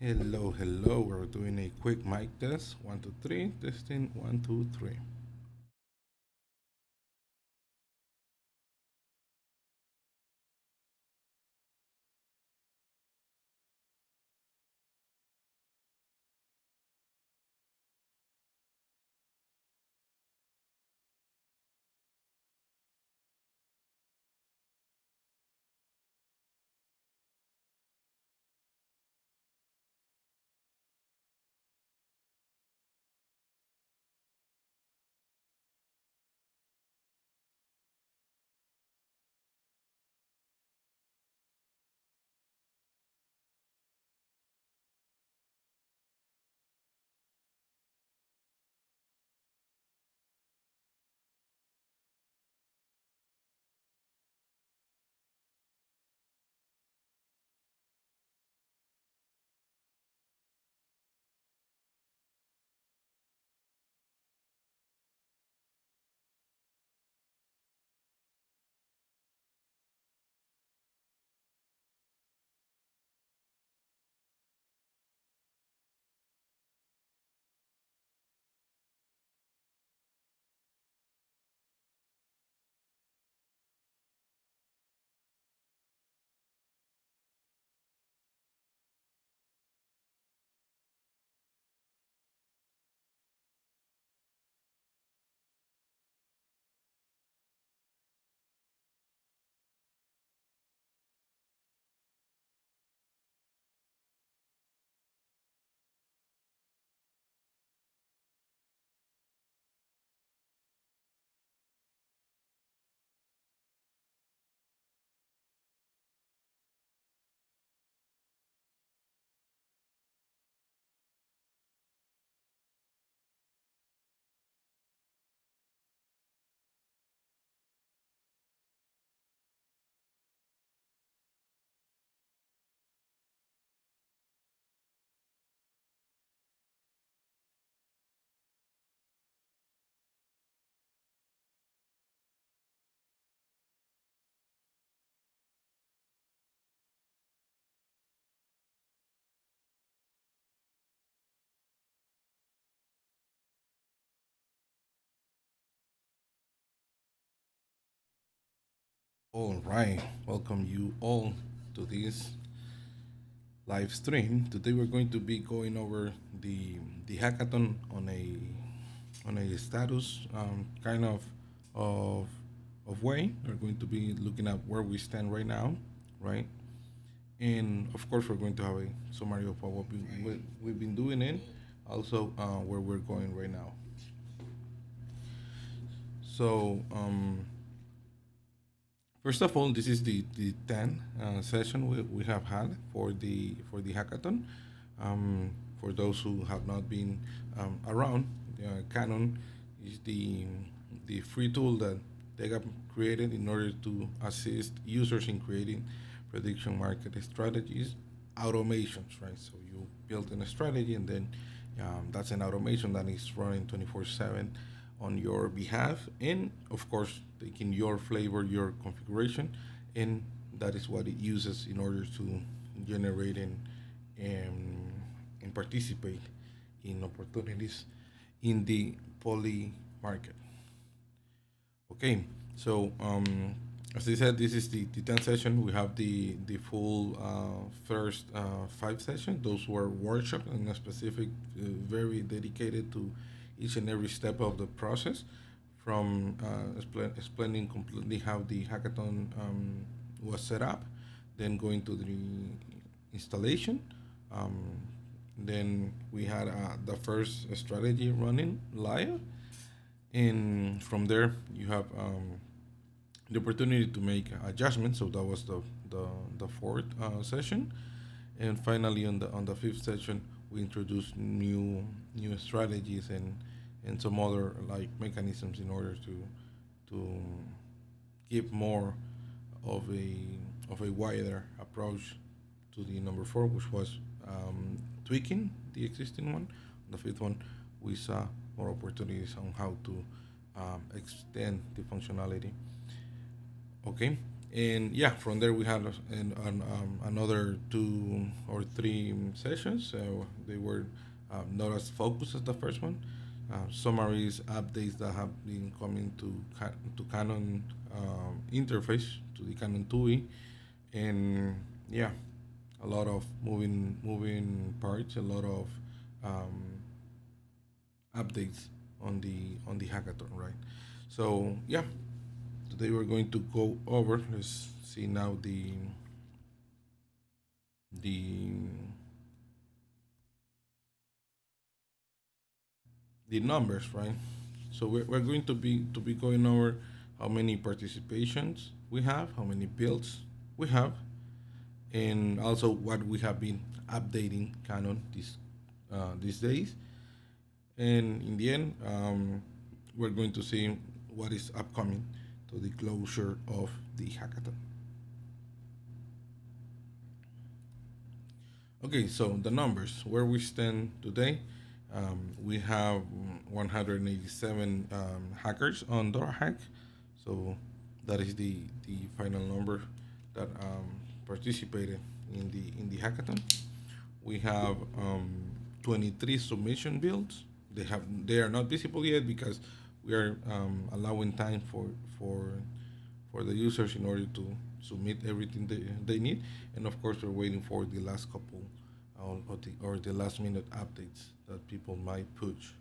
Hello, hello. We're doing a quick mic test. 1, 2, 3. Testing 1, 2, 3. All right. Welcome you all to this live stream. Today we're going to be going over the hackathon on a status kind of of way. We're going to be looking at where we stand right now, right? And of course, we're going to have a summary of we've been doing it, also where we're going right now. So, first of all, this is the 10 session we have had for the hackathon. For those who have not been around, Canon is the free tool that DEGA created in order to assist users in creating prediction market strategies, automations, right? So you build in a strategy, and then that's an automation that is running 24/7 on your behalf, and of course taking your flavor, your configuration, and that is what it uses in order to generate and, and participate in opportunities in the poly market. Okay, so as I said, this is the 10th session. We have the full first 5 sessions. Those were workshops and a specific, very dedicated to each and every step of the process, from explaining completely how the hackathon was set up, then going to the installation. Um, then we had the first strategy running live, and from there you have the opportunity to make adjustments. So that was the fourth session, and finally on the fifth session we introduced new strategies and some other like mechanisms in order to give more of a wider approach to the number four, which was tweaking the existing one. The fifth one, we saw more opportunities on how to extend the functionality. Okay, And yeah, from there we had another 2 or 3 sessions. They were not as focused as the first one. Summaries, updates that have been coming to Canon interface, to the Canon TUI, and yeah, a lot of moving parts, a lot of um, updates on the hackathon, right? So yeah, today we're going to go over. Let's see now the the numbers, right? So we're going to be going over how many participations we have, how many builds we have, and also what we have been updating Canon these days. And in the end, we're going to see what is upcoming to the closure of the hackathon. Okay, so the numbers, where we stand today, we have 187 hackers on DoorHack. So that is the final number that participated in the hackathon. We have 23 submission builds. They are not visible yet because we are allowing time for the users in order to submit everything they need, and of course we're waiting for the last couple or the last minute updates that people might push.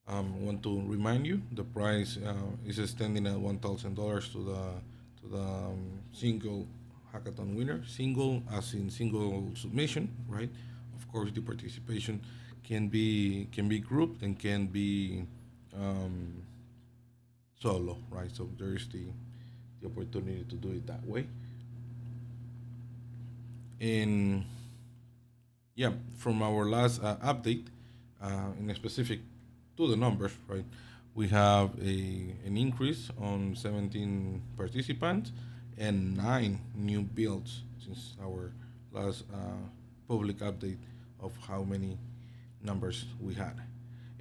Want to remind you the price is standing at $1,000 to the single hackathon winner. Single as in single submission, right? Of course, the participation can be grouped and can be um, solo, right? So there is the opportunity to do it that way. And yeah, from our last update, in specific to the numbers, right? We have an increase on 17 participants and 9 new builds since our last public update of how many numbers we had.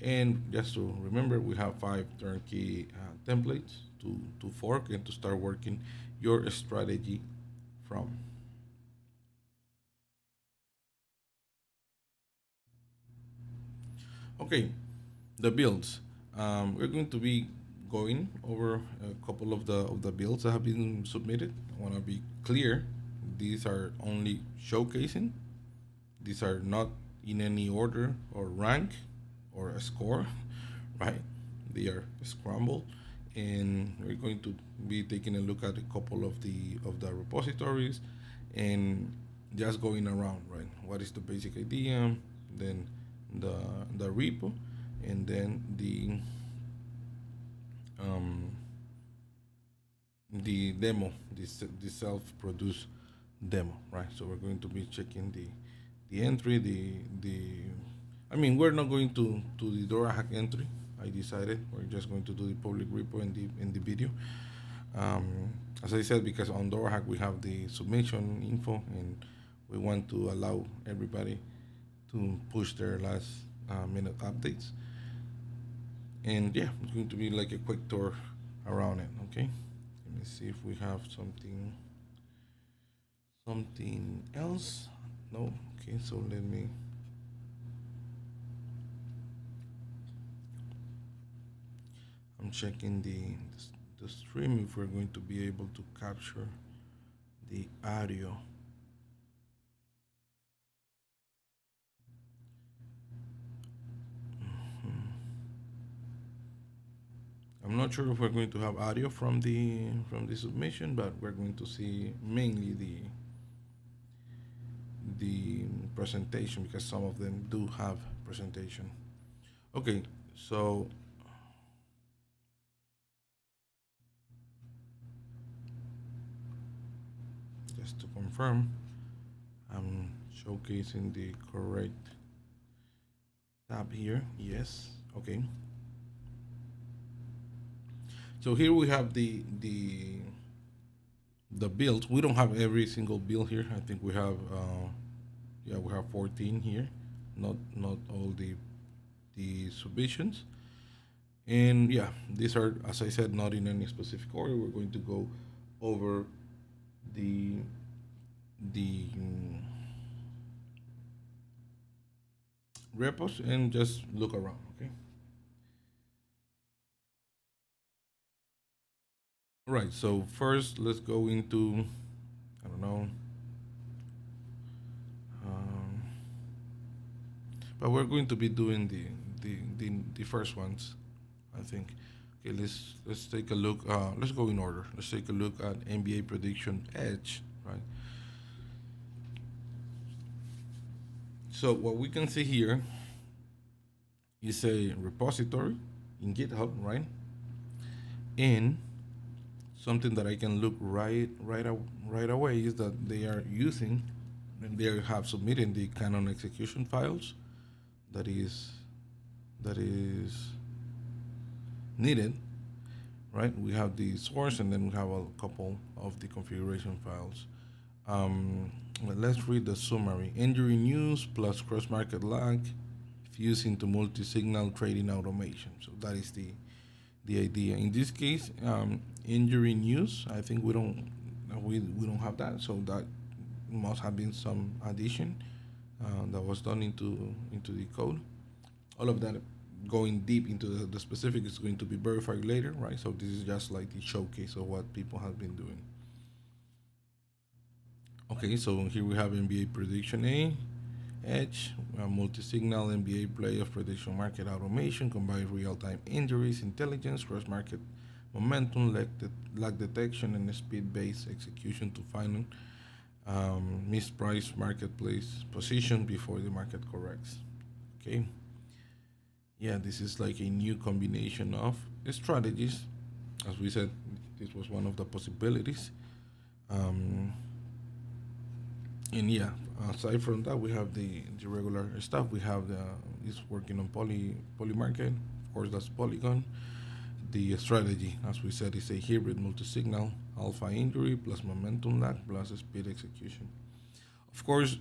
And just to remember, we have 5 turnkey templates to fork and to start working your strategy from. Okay, the builds. We're going to be going over a couple of the builds that have been submitted. I want to be clear; these are only showcasing. These are not in any order or rank or a score, right? They are scrambled, and we're going to be taking a look at a couple of the repositories and just going around, right? What is the basic idea? Then the the repo, and then um, the demo, the self-produced demo, right? So we're going to be checking the entry, the. I mean, we're not going to the Dora hack entry. I decided we're just going to do the public repo in the video. As I said, because on Dora hack we have the submission info, and we want to allow everybody to push their last minute updates. And yeah, it's going to be like a quick tour around it. Okay, let me see if we have something else. No. Okay, so let me. I'm checking the stream if we're going to be able to capture the audio. I'm not sure if we're going to have audio from the submission, but we're going to see mainly the presentation because some of them do have presentation. Okay, so just to confirm, I'm showcasing the correct tab here. Yes. Okay. So here we have the builds. We don't have every single build here. I think we have yeah, we have 14 here, not all the submissions. And yeah, these are, as I said, not in any specific order. We're going to go over the the repos and just look around. Okay. All right. So first, let's go into, I don't know, um, but we're going to be doing the first ones, I think. Okay, let's take a look. Let's go in order. Let's take a look at NBA prediction edge, right? So what we can see here is a repository in GitHub, right? And something that I can look right away is that they are using and they have submitted the Canon execution files that is that is needed, right? We have the source and then we have a couple of the configuration files. But let's read the summary. Injury news plus cross-market lag fused into multi-signal trading automation. So that is the idea. In this case, injury news, I think we don't have that. So that must have been some addition that was done into the code. All of that going deep into the specific is going to be verified later, right? So this is just like the showcase of what people have been doing. Okay, so here we have NBA prediction A, Edge, multi-signal NBA playoff prediction market automation, combined real-time injuries, intelligence, cross-market momentum, lag detection, and speed-based execution to find mispriced marketplace position before the market corrects. Okay. Yeah, this is like a new combination of strategies. As we said, this was one of the possibilities. Um, and yeah, aside from that, we have the regular stuff. We have the is working on poly market. Of course, that's Polygon. The strategy, as we said, is a hybrid multi-signal alpha injury plus momentum lag plus speed execution. Of course,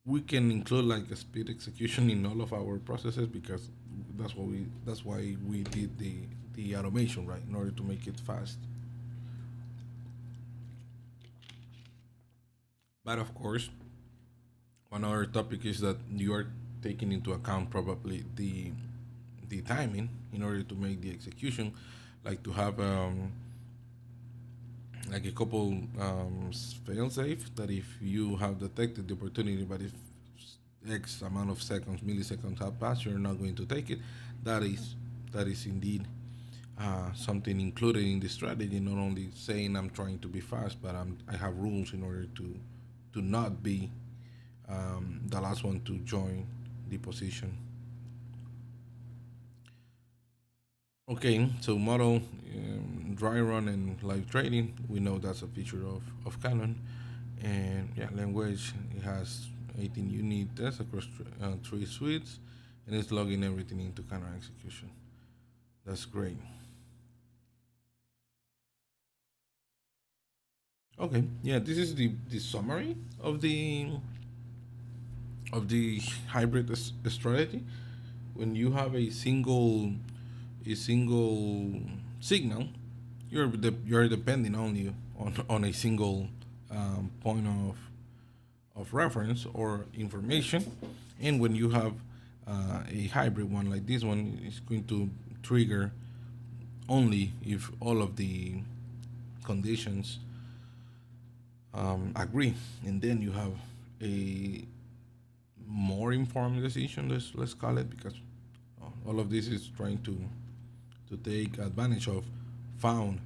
we can include like a speed execution in all of our processes because that's why we did the automation, right, in order to make it fast. But of course, one other topic is that you are taking into account probably the timing in order to make the execution, like to have like a couple fail safe that if you have detected the opportunity, but if X amount of seconds, milliseconds have passed, you're not going to take it. That is that is indeed something included in the strategy. Not only saying I'm trying to be fast, but I have rules in order to not be the last one to join the position. Okay, so model dry run and live trading. We know that's a feature of Canon, and yeah, language it has 18 unit tests across three suites, and it's logging everything into Canon execution. That's great. Okay, yeah, this is the summary of the hybrid strategy. When you have a single signal, you're depending only on a single point of reference or information, and when you have a hybrid one like this one, it's going to trigger only if all of the conditions agree, and then you have a more informed decision. Let's call it because all of this is trying to take advantage of found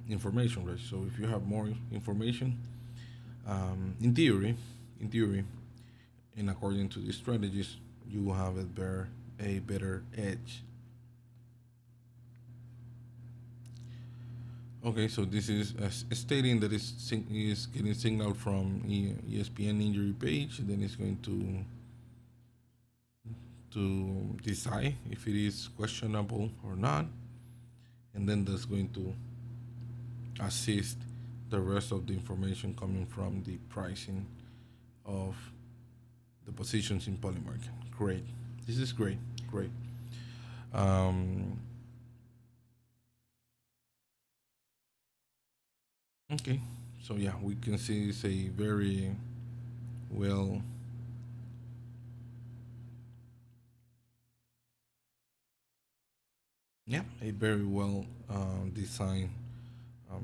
information, right? So if you have more information, in theory, and according to these strategies, you will have a better edge. Okay, so this is stating that is getting signal from ESPN injury page, then it's going to decide if it is questionable or not, and then that's going to assist the rest of the information coming from the pricing of the positions in Polymarket. Great. This is great. Great. Um, Okay, so yeah, we can see it's a very well, yeah, a very well designed um,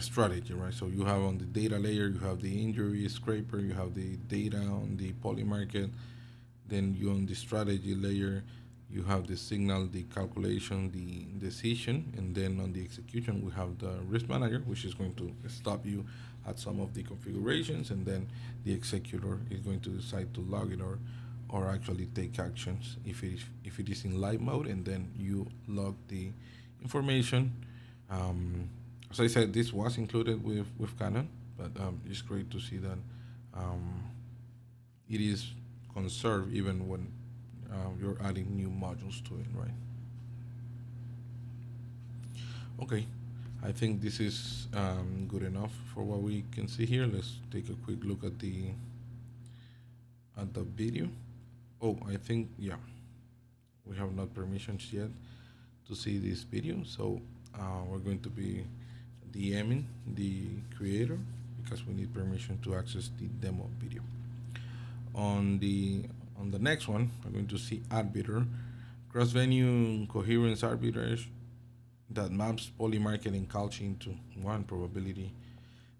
strategy, right? So you have on the data layer, you have the injury scraper, you have the data on the poly market, then you on the strategy layer, you have the signal, the calculation, the decision, and then on the execution, we have the risk manager, which is going to stop you at some of the configurations, and then the executor is going to decide to log it or actually take actions if it is in live mode, and then you log the information. Um, as I said, this was included with Canon, but it's great to see that um, it is conserved even when you're adding new modules to it, right? Okay, I think this is good enough for what we can see here. Let's take a quick look at the video. Oh, I think yeah, we have not permissions yet to see this video, so we're going to be DMing the creator because we need permission to access the demo video. On the next one, we're going to see arbiter, cross-venue coherence arbitrage that maps poly market and culture into one probability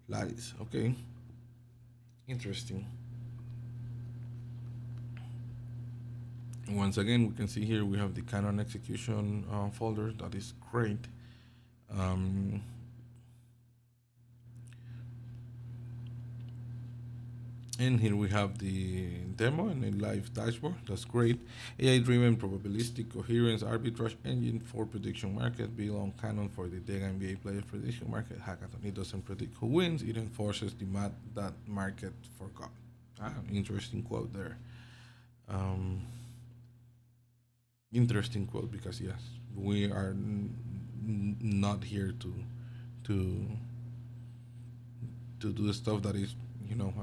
lattice. Okay, interesting. Once again, we can see here we have the Canon execution folder. That is great. Um, And here we have the demo and a live dashboard. That's great. AI-driven probabilistic coherence arbitrage engine for prediction market built on Canon for the DEGA NBA player prediction market hackathon. It doesn't predict who wins. It enforces the math that market forgot. Interesting quote there. Um, Interesting quote because yes, we are not here to to do stuff that is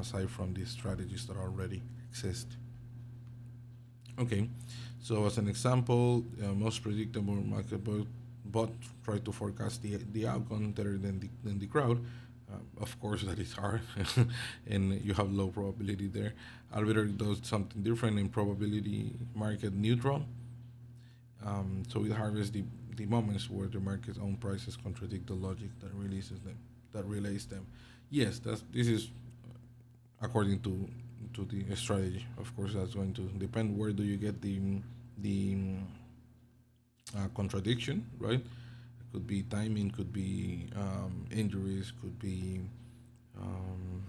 aside from the strategies that already exist. Okay, so as an example, most predictable market bot try to forecast the outcome better than the crowd. Of course, that is hard, and you have low probability there. Arbiter does something different in probability market neutral. So it harvests the moments where the market's own prices contradict the logic that releases them, that relays them. Yes, this is according to the strategy. Of course, that's going to depend where do you get the contradiction, right? It could be timing, could be injuries, could be um,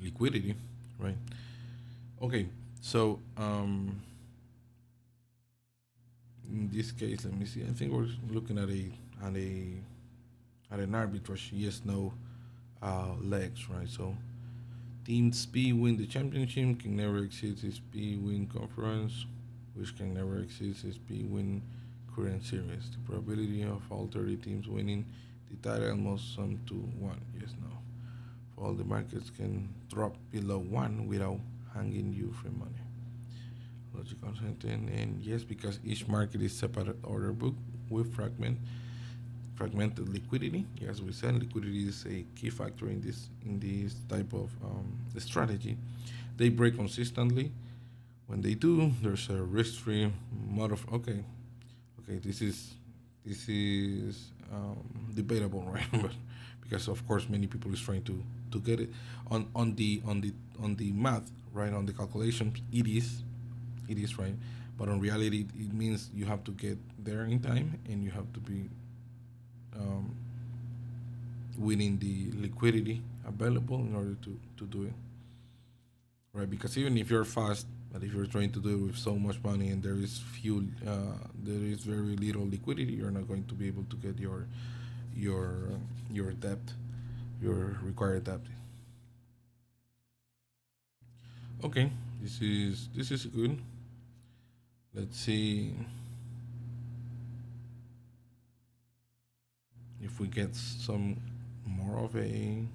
liquidity, right? Okay, so in this case, let me see. I think we're looking at an arbitrage yes no legs, right? So Team Speed win the championship can never exceed his Speed win conference, which can never exceed his Speed win current series. The probability of all 30 teams winning the title must sum to 1. Yes, no. For all the markets can drop below 1 without hanging you free money. Logical sentence, and yes, because each market is separate order book with fragmented liquidity. As we said, liquidity is a key factor in this type of strategy. They break consistently. When they do, there's a risk-free mode of okay. This is debatable, right? But because of course many people is trying to get it on the math, right? On the calculations, it is right. But on reality, it means you have to get there in time, and you have to be um, winning the liquidity available in order to do it, right? Because even if you're fast, but if you're trying to do it with so much money and there is very little liquidity, you're not going to be able to get your your debt, your required debt. Okay, this is good. Let's see if we get some more of a. Okay,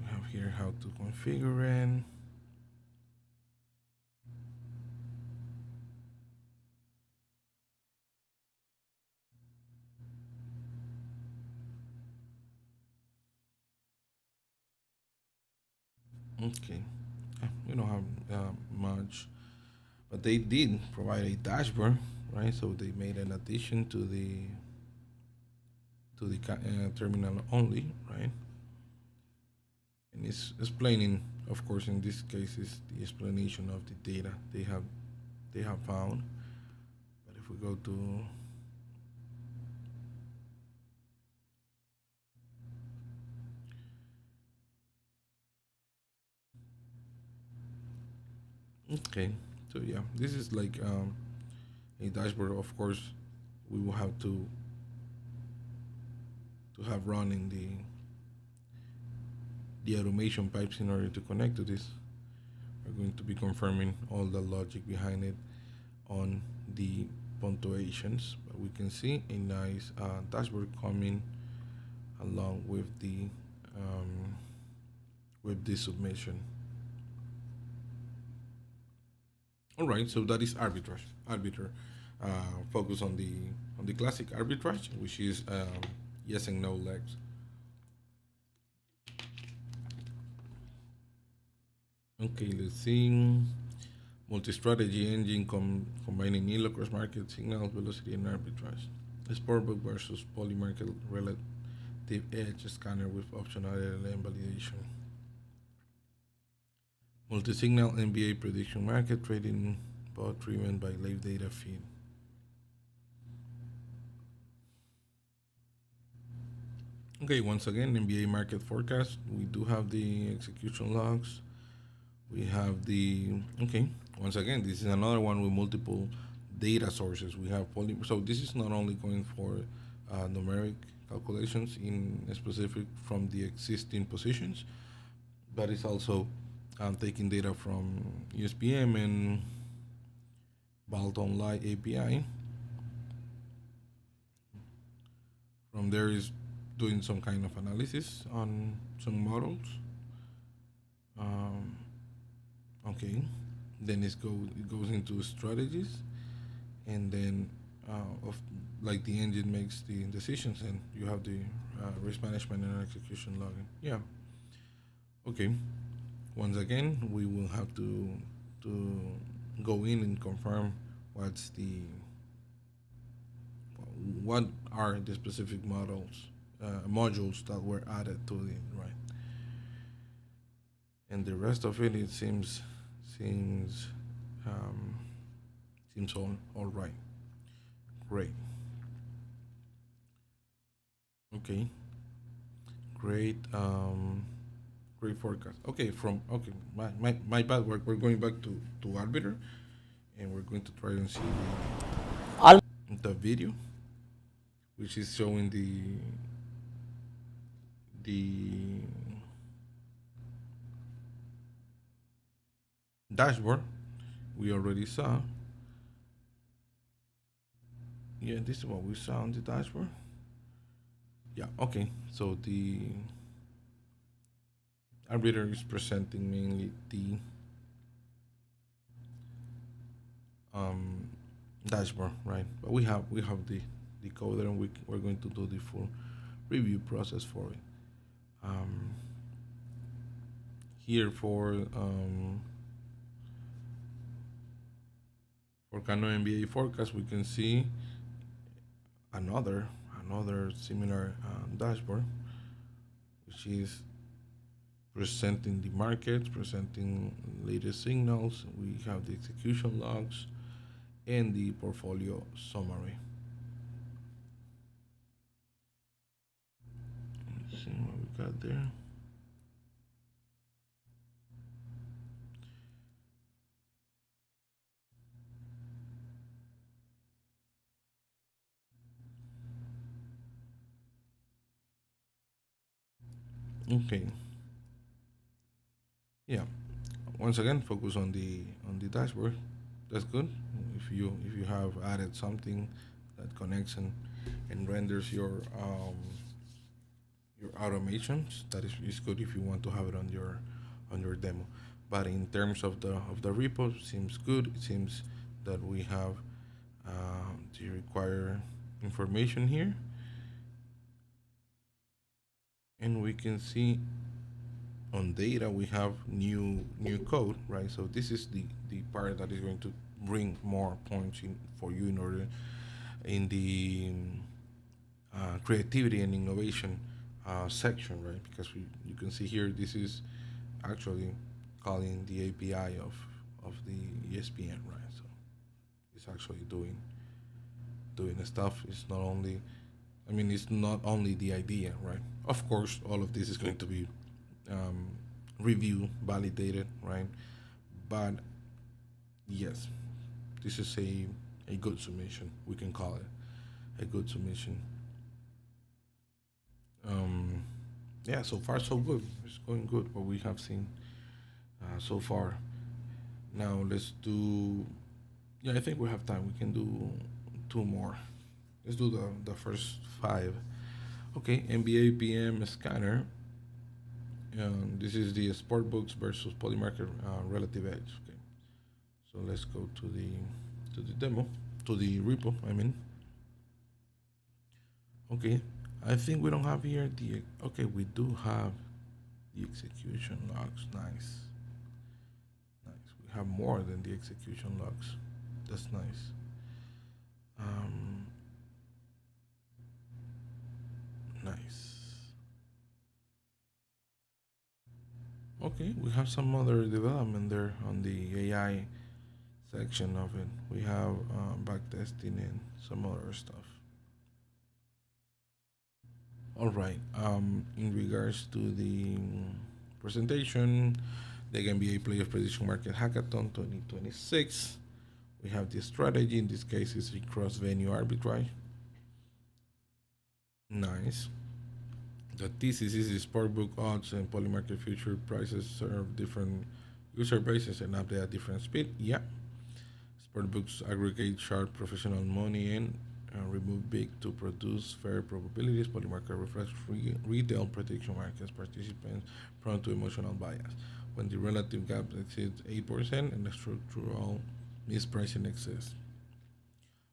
we have here how to configure it. Okay, we don't have much, but they did provide a dashboard, right? So they made an addition to the terminal only, right? And it's explaining, of course, in this case, is the explanation of the data they have found. But if we go to okay, so yeah, this is like a dashboard. Of course, we will have to have running the automation pipes in order to connect to this. We're going to be confirming all the logic behind it on the punctuations, but we can see a nice dashboard coming along um, with the submission. All right, so that is arbitrage. Arbiter focus on the classic arbitrage, which is yes and no legs. Okay, let's see. Multi-strategy engine combining nilo cross market signals, velocity, and arbitrage. Sportbook versus polymarket relative edge scanner with optional LLM validation. Multi-signal NBA prediction market trading bot driven by live data feed. Okay, once again, NBA market forecast. We do have the execution logs. We have okay, once again, this is another one with multiple data sources. We have so this is not only going for numeric calculations in specific from the existing positions, but it's also taking data from USPM and Vault Online API. From there is doing some kind of analysis on some models. Um, okay, then it goes into strategies, and then of like the engine makes the decisions, and you have the risk management and execution logging. Yeah. Okay. Once again, we will have to go in and confirm what's the what are the specific modules that were added to it, right? And the rest of it seems um, seems all right. Great. Okay. Great. Great forecast. Okay. My bad. We're going back to Arbiter, and we're going to try and see the video, which is showing the dashboard we already saw. Yeah, this is what we saw on the dashboard. Yeah, okay. So the Arbiter is presenting mainly the um, dashboard, right? But we have the decoder, and we're going to do the full review process for it. Um, Here for Canon NBA forecast, we can see another another similar dashboard, which is presenting the markets, presenting latest signals. We have the execution logs and the portfolio summary. Let's see what we got there. Okay. Yeah. Once again, focus on the dashboard. That's good. If you have added something that connects and renders your automations. That is good if you want to have it on your demo. But in terms of the repo, seems good. It seems that we have the required information here, and we can see on data we have new code, right? So this is the part that is going to bring more points in for you in order in the creativity and innovation section, right? Because you can see here this is actually calling the API of the ESPN, right? So it's actually doing the stuff. It's not only, I mean, it's not only the idea, right? Of course, all of this is going to be um, reviewed, validated, right? But yes, this is a good submission. We can call it a good submission. Um, yeah, so far so good. It's going good. What we have seen so far. Now let's do. Yeah, I think we have time. We can do two more. Let's do the first five. Okay, NBA PM scanner. This is the sport books versus polymarket relative edge. Okay, so let's go to the demo, to the repo. I mean, okay. I think we don't have here the. Okay, we do have the execution logs. Nice, nice. We have more than the execution logs. That's nice. Um, nice. Okay, we have some other development there on the AI section of it. We have backtesting and some other stuff. All right. In regards to the presentation, the NBA Player Prediction Market Hackathon 2026. We have the strategy. In this case, it's a cross-venue arbitrage. Nice. The thesis is the sportbook odds and polymarket future prices serve different user bases and update at different speed. Yeah. Sportbooks aggregate sharp professional money and remove big to produce fair probabilities. Polymarket reflects retail prediction markets participants prone to emotional bias. When the relative gap exceeds 8% and the structural mispricing exists.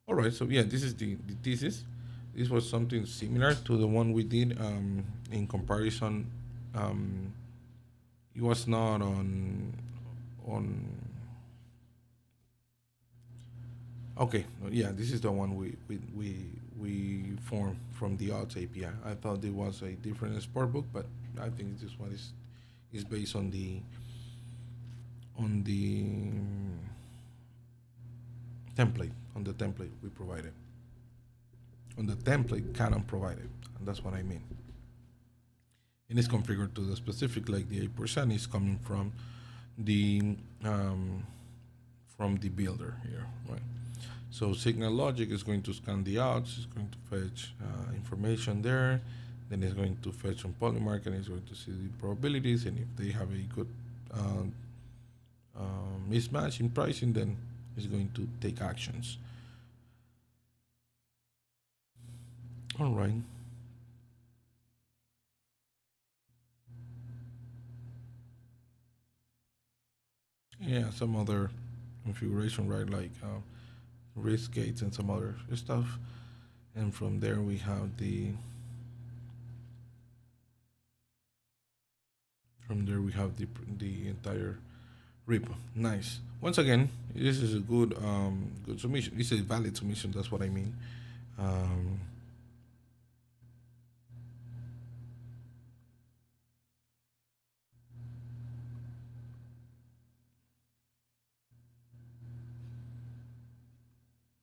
All right, so yeah, this is the thesis. This was something similar to the one we did in comparison. Um, it was not on. Okay, yeah, this is the one we formed from the odds API. I thought it was a different sport book, but I think this one is based on the template on the template we provided on the template Canon provided, and that's what I mean. And it's configured to the specific, like the 8% is coming the um, from the builder here, right? So Signal Logic is going to scan the odds, it's going to fetch information there, then it's going to fetch on Polymark and it's going to see the probabilities, and if they have a good uh, mismatch in pricing, then it's going to take actions. All right. Yeah, some other configuration, right? Like risk gates and some other stuff. And from there we have the entire repo. Nice. Once again, this is a good submission. This is a valid submission. That's what I mean. Um,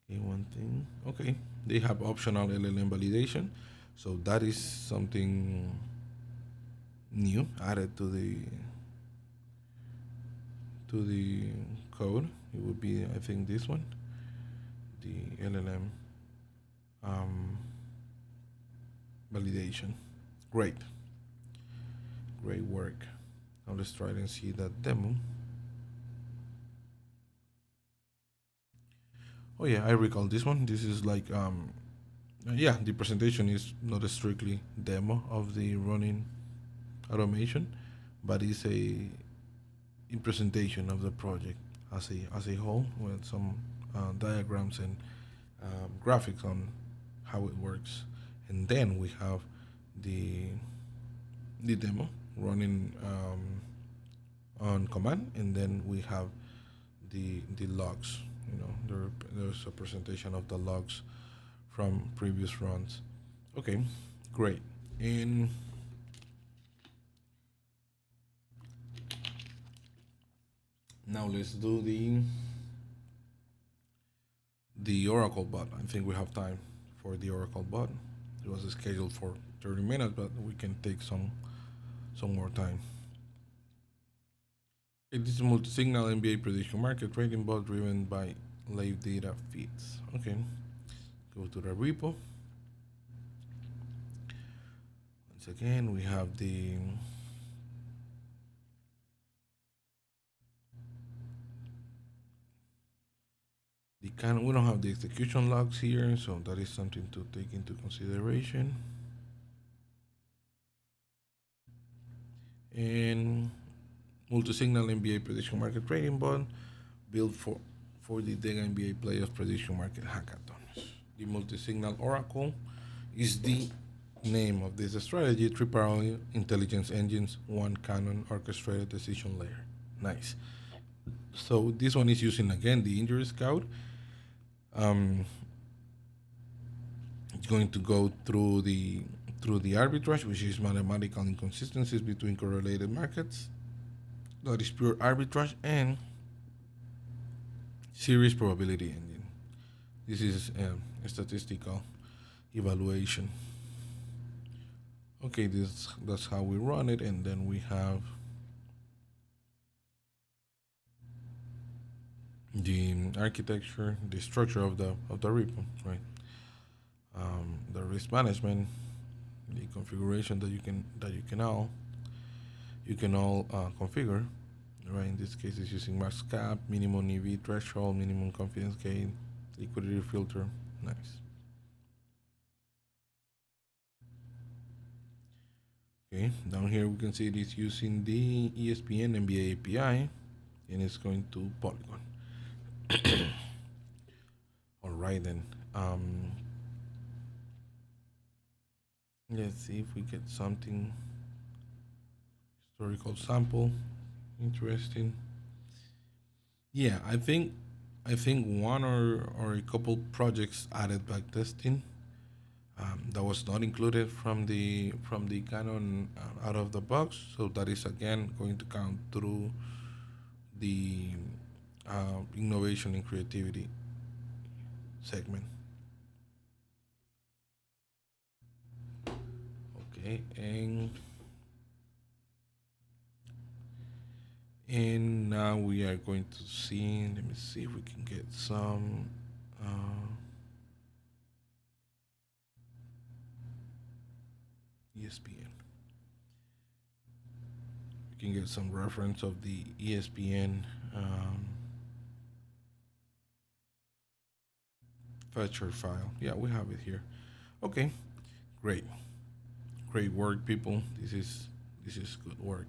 okay, one thing. Okay, they have optional LLM validation, so that is something new added to the code. It would be, I think, this one, the LLM um, validation. Great, great work. Now let's try and see that demo. Oh yeah, I recall this one. This is like Yeah, the presentation is not a strictly demo of the running automation, but it's a presentation of the project as a whole with some diagrams and graphics on how it works, and then we have the the demo running on command, and then we have the logs. There's a presentation of the logs from previous runs. Okay, great. And now let's do the Oracle bot. I think we have time for the Oracle bot. It was scheduled for 30 minutes, but we can take some more time. It is a multi-signal NBA prediction market trading bot driven by live data feeds. Okay, go to the repo. Once again, we have the Canon. We don't have the execution logs here, so that is something to take into consideration. And multi-signal NBA prediction market trading bot built for the DEGA NBA playoff prediction market hackathons. The multi-signal oracle is the name of this strategy. Three parallel intelligence engines, one Canon orchestrated decision layer. Nice. So this one is using again the injury scout. It's going to go through the arbitrage, which is mathematical inconsistencies between correlated markets. That is pure arbitrage and series probability engine. This is a statistical evaluation. Okay, that's how we run it, and then we have the architecture, the structure of the repo, right? The risk management, the configuration that you can all configure, right? In this case, it's using max cap, minimum EV threshold, minimum confidence gain, liquidity filter. Nice. Okay, down here we can see it is using the ESPN NBA API, and it's going to Polygon. All right then. Let's see if we get something historical sample. Interesting. Yeah, I think one or a couple projects added back testing that was not included from the Canon out of the box. So that is again going to count through the innovation and creativity segment. Okay, and now we are going to see. Let me see if we can get some. ESPN. We can get some reference of the ESPN fetcher file. Yeah, we have it here. Okay, great, great work, people. This is good work.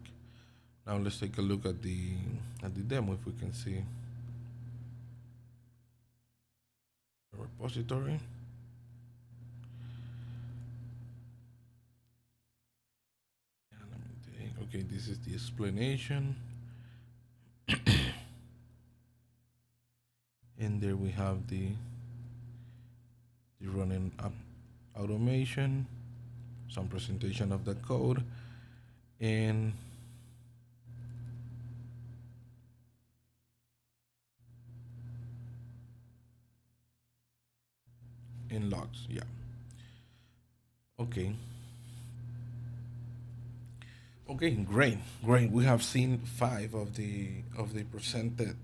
Now let's take a look at the demo if we can see the repository. Okay, this is the explanation. And there we have the running automation, some presentation of the code, and logs. Yeah. Okay. Okay, great, great. We have seen five of the presented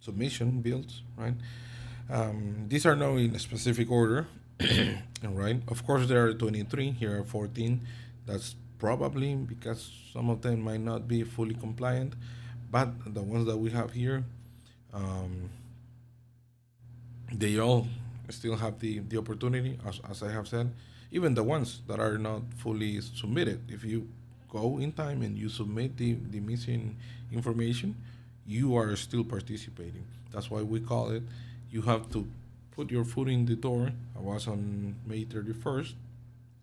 submission builds, right? These are now in a specific order, right? Of course, there are 23. Here are 14. That's probably because some of them might not be fully compliant, but the ones that we have here, they all still have the opportunity, as I have said, even the ones that are not fully submitted. If you go in time and you submit the missing information, you are still participating. That's why we call it. You have to put your foot in the door. I was on May 31st.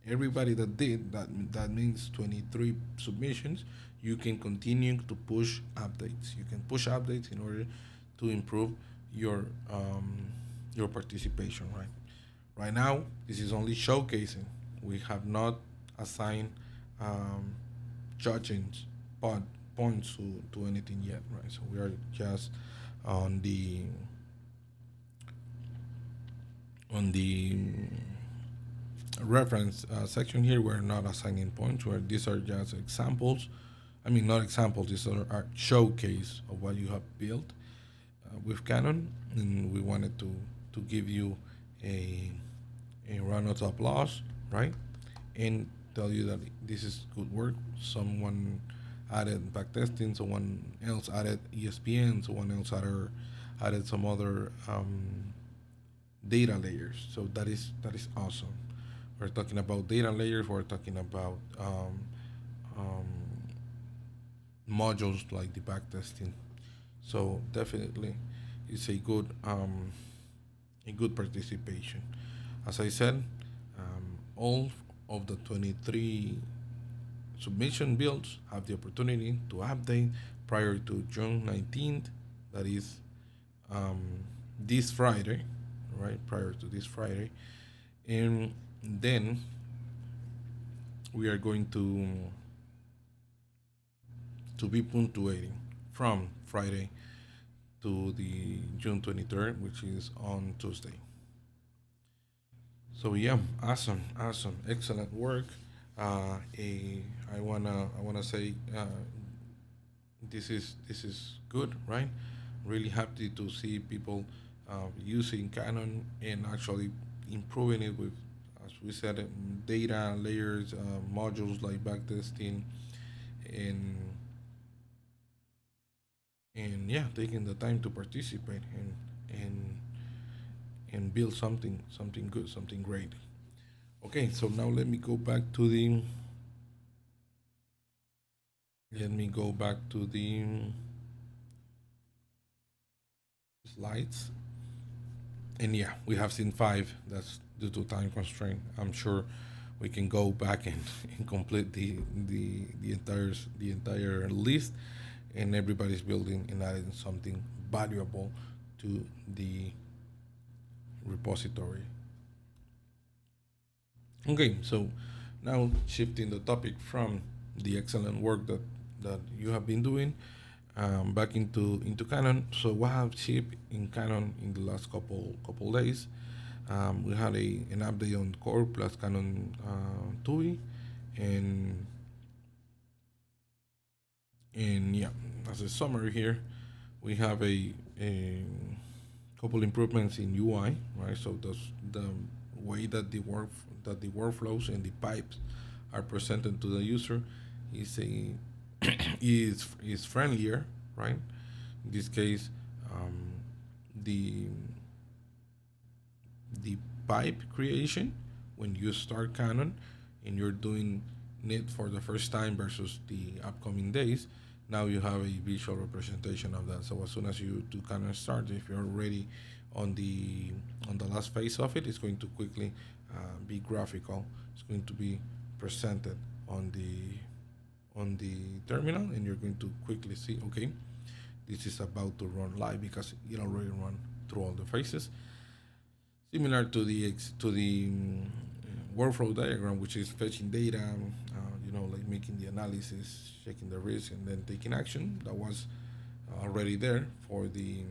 Everybody that did that, that means 23 submissions. You can continue to push updates. You can push updates in order to improve your your participation. Right now, this is only showcasing. We have not assigned um, judging point, points to anything yet, right? So we are just on the reference section here. We're not assigning points. Where these are just examples. I mean, not examples. These are showcase of what you have built with Canon, and we wanted to give you a round of applause, right? And tell you that this is good work. Someone added backtesting, someone else added ESPN, someone else added some other data layers. So that is awesome. We're talking about data layers. We're talking about um, modules like the backtesting. So definitely, it's a good participation. As I said, all of the 23 submission builds have the opportunity to update prior to June 19th. That is um, this Friday, right? Prior to this Friday, and then we are going to be punctuating from Friday to the June 23rd, which is on Tuesday. So yeah, awesome, awesome, excellent work. I wanna say this is good, right? Really happy to see people using Canon and actually improving it with, as we said, data layers, modules like backtesting, and yeah, taking the time to participate and and build something good, something great. Okay, so now let me go back to the slides. And yeah, we have seen five. That's due to time constraint. I'm sure we can go back and, and complete the entire list, and everybody's building and adding something valuable to the repository. Okay, so now shifting the topic from the excellent work that you have been doing back into Canon. So what have shipped in Canon in the last couple days? We had an update on Core plus Canon TUI, and yeah, as a summary here, we have a couple improvements in UI, right? So the way that the workflows and the pipes are presented to the user is a is friendlier, right? In this case, um, the the pipe creation when you start Canon and you're doing it for the first time versus the upcoming days. Now you have a visual representation of that. So as soon as you do Canon start, if you're already on the last phase of it, it's going to quickly be graphical. It's going to be presented on the terminal, and you're going to quickly see, okay, this is about to run live because it already run through all the phases. Similar to the workflow diagram, which is fetching data, like making the analysis, checking the risk, and then taking action. That was already there for the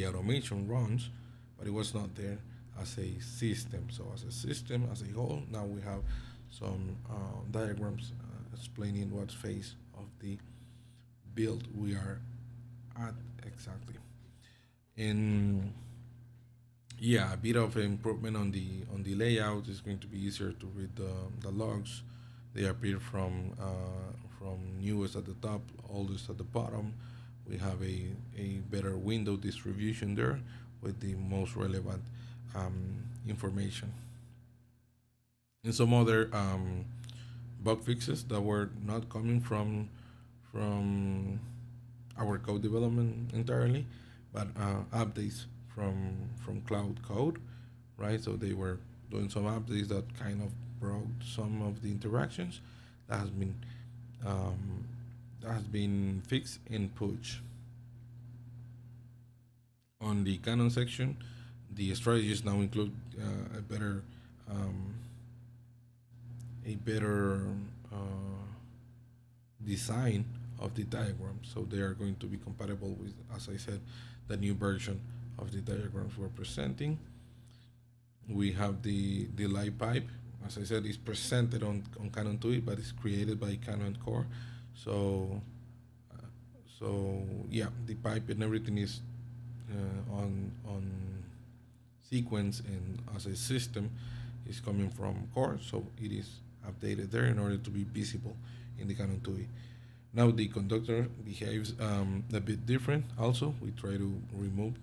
automation runs, but it was not there as a system. So as a system, as a whole, now we have some diagrams explaining what phase of the build we are at exactly. And yeah, a bit of improvement on the layout is going to be easier to read the logs. They appear from newest at the top, oldest at the bottom. We have a better window distribution there. with the most relevant information. And some other bug fixes that were not coming from our code development entirely, but updates from Cloud Code, right? So they were doing some updates that kind of broke some of the interactions that has been um, that has been fixed in Push. On the Canon section, the strategies now include um, a better uh, design of the diagram. So they are going to be compatible with, as I said, the new version of the diagrams we're presenting. We have the light pipe. As I said, it's presented on Canon TUI, but it's created by Canon CORE. So, so yeah, the pipe and everything is on sequence and as a system is coming from core, so it is updated there in order to be visible in the Canon TUI. Now the conductor behaves a bit different. Also, we try to remove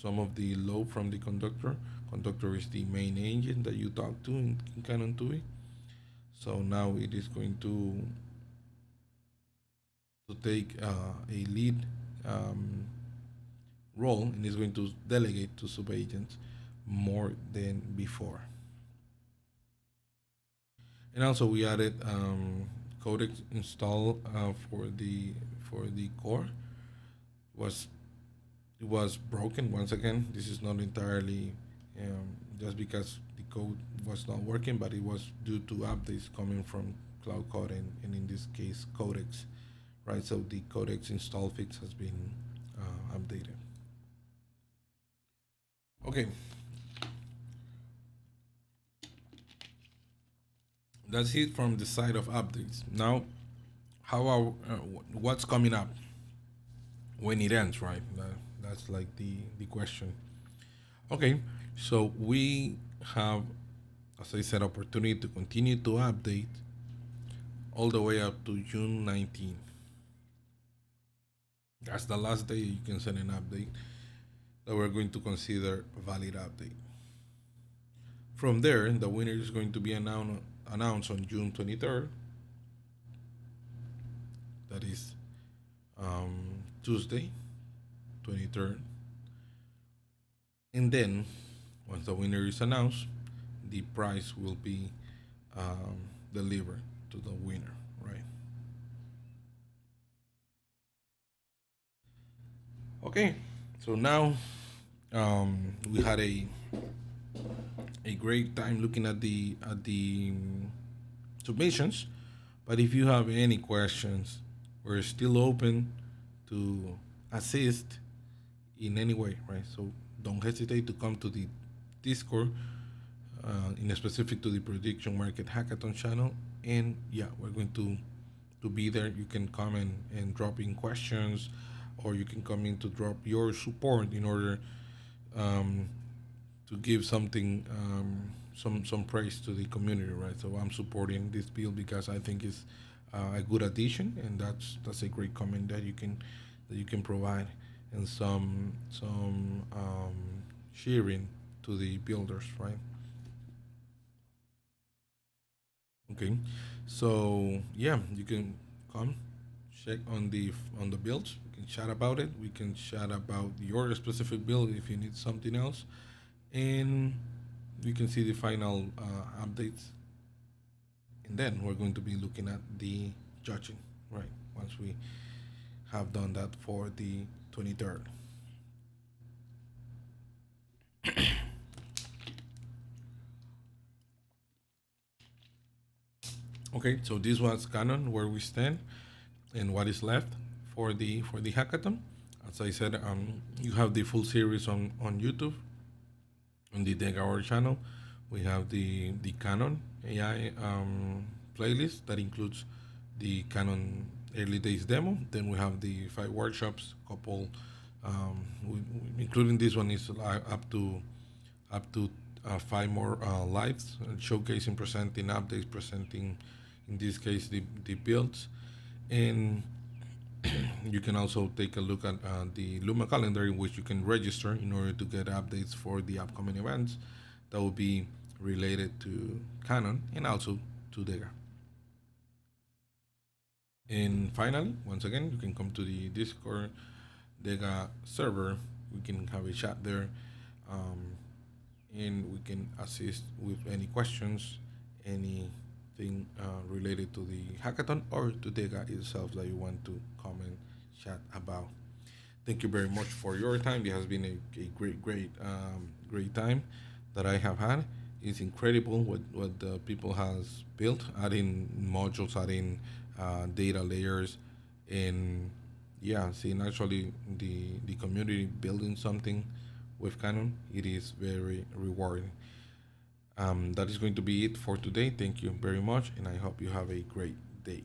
some of the load from the conductor. Conductor is the main engine that you talk to in Canon TUI. So now it is going to take a lead um, role and is going to delegate to subagents more than before. And also we added codec install for the core. Was It was broken once again. This is not entirely just because the code was not working, but it was due to updates coming from Cloud Code and in this case codecs, right? So the codecs install fix has been updated. Okay, that's it from the side of updates. Now, how are what's coming up when it ends, right? That's like the question. Okay, so we have, as I said, opportunity to continue to update all the way up to June 19th. That's the last day you can send an update that we're going to consider a valid update. From there, the winner is going to be announced on June 23rd. That is Tuesday, 23rd. And then, once the winner is announced, the prize will be delivered to the winner, right? Okay, so now we had a great time looking at the submissions. But if you have any questions, we're still open to assist in any way, right? So don't hesitate to come to the Discord, in specific to the Prediction Market Hackathon channel. And yeah, we're going to be there. You can come and drop in questions, or you can come in to drop your support in order um, to give something, some praise to the community, right? So I'm supporting this bill because I think it's a good addition, and that's a great comment that you can provide, and some sharing to the builders, right? Okay, so yeah, you can come check on the builds. We can chat about it. We can chat about your specific build if you need something else, and we can see the final updates. And then we're going to be looking at the judging, right? Once we have done that for the 23rd. Okay, so this was Canon, where we stand, and what is left for the hackathon. As I said, you have the full series on YouTube, on the DEGA channel. We have the Canon AI playlist that includes the Canon early days demo. Then we have the 5 workshops, couple, including this one is up to 5 more lives, showcasing, presenting updates, presenting, in this case, the builds. And You can also take a look at the Luma calendar, in which you can register in order to get updates for the upcoming events that will be related to Canon and also to DEGA. And finally, once again, you can come to the Discord DEGA server. We can have a chat there, um, and we can assist with any questions, anything related to the hackathon or to DEGA itself that you want to comment, chat about. Thank you very much for your time. It has been a great time that I have had. It's incredible what the people has built, adding modules, adding data layers, and yeah, seeing actually the community building something with Canon. It is very rewarding. That is going to be it for today. Thank you very much, and I hope you have a great day.